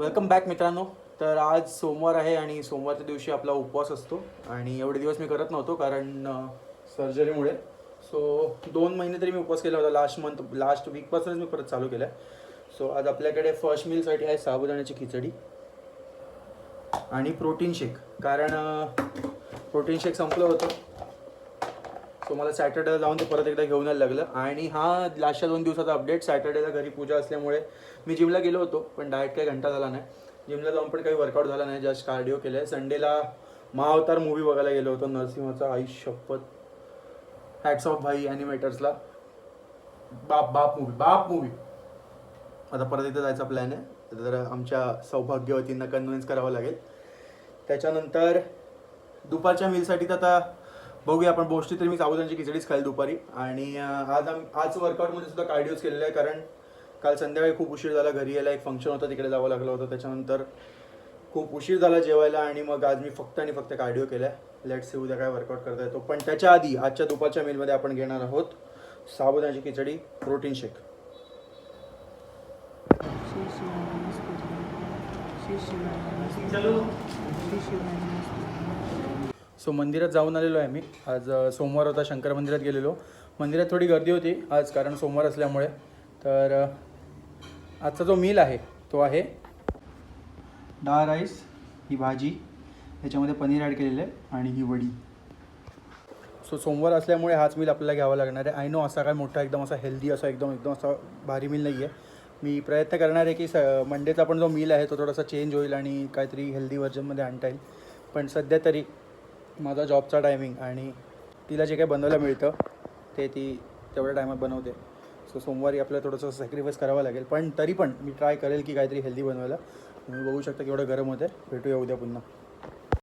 Welcome back मित्रांनो. तर आज सोमवार आहे आणि सोमवारच्या दिवशी आपला उपवास असतो आणि एवढे दिवस मी करत नव्हतो कारण सर्जरीमुळे. सो 2 महिने तरी मी उपवास केला होता. लास्ट वीकपासूनच मी परत चालू केलं आहे. सो आज आपल्याकडे फर्स्ट मीलसाठी आहे साबुदाण्याची खिचडी आणि प्रोटीन शेक. कारण प्रोटीन शेक संपलं होतं. सो मला सॅटर्डेला जाऊन ते परत एकदा घेऊन यायला लागलं. आणि हा लास्टच्या 2 दिवसाचा अपडेट. सॅटर्डेला घरी पूजा असल्यामुळे मी जिमला गेलो होतो, पण डाएट काही घंटा झाला नाही. जिमला जाऊन पण काही वर्कआउट झाला नाही, जस्ट कार्डिओ केलं आहे. संडेला महाअवतार मूवी बघायला गेलो होतो, नरसिंहाचा. आई शपथ, हॅट्स ऑफ भाई ॲनिमेटर्सला. बाप मूवी. आता परत इथं जायचा प्लॅन आहे, तर आमच्या सौभाग्यवतींना कन्व्हिन्स करावं लागेल. त्याच्यानंतर दुपारच्या मीलसाठी तर आता बघूया आपण. मोस्टली तरी मी साबुदाण्याची खिचडीच खाईल दुपारी. आणि आज वर्कआउटमध्ये सुद्धा कार्डिओज केलेलं आहे, कारण काल संध्याकाळी खूप उशीर झाला. घरी यायला एक फंक्शन होतं, तिकडे जावं लागलं होतं. त्याच्यानंतर खूप उशीर झाला जेवायला आणि मग आज मी फक्त कार्डिओ केला आहे. लेट्स सी उद्या काय वर्कआउट करता येतो. पण त्याच्या आधी आजच्या दुपारच्या मीलमध्ये आपण घेणार आहोत साबुदाण्याची खिचडी, प्रोटीन शेक. सो मंदिरात जाऊन आलेलो आहे मी. आज सोमवार होता, शंकर मंदिरात गेलेलो. मंदिरात थोडी गर्दी होती आज, कारण सोमवार असल्यामुळे. तर आजचा जो मील आहे तो आहे डाळ राईस, ही भाजी, त्याच्यामध्ये पनीर ॲड केलेलं आहे आणि ही वडी. सो सोमवार असल्यामुळे हाच मील आपल्याला घ्यावा लागणार आहे. आय नो असा काय मोठा एकदम असा हेल्दी असा एकदम असा भारी मील नाही आहे. मी प्रयत्न करणार आहे की मंडेचा पण जो मील आहे तो थोडासा चेंज होईल आणि काहीतरी हेल्दी व्हर्जनमध्ये आणता येईल. पण सध्या तरी माझा जॉबचा टायमिंग आणि तिला जे काही बनवायला मिळतं ते ती तेवढ्या टायमात बनवते. सो सोमवारी आपल्याला थोडंसं सॅक्रिफाईस करावं लागेल. पण तरी पण मी ट्राय करेल की काहीतरी हेल्दी बनवायला. तुम्ही बघू शकता केवढं गरम होतं आहे. भेटूया उद्या पुन्हा.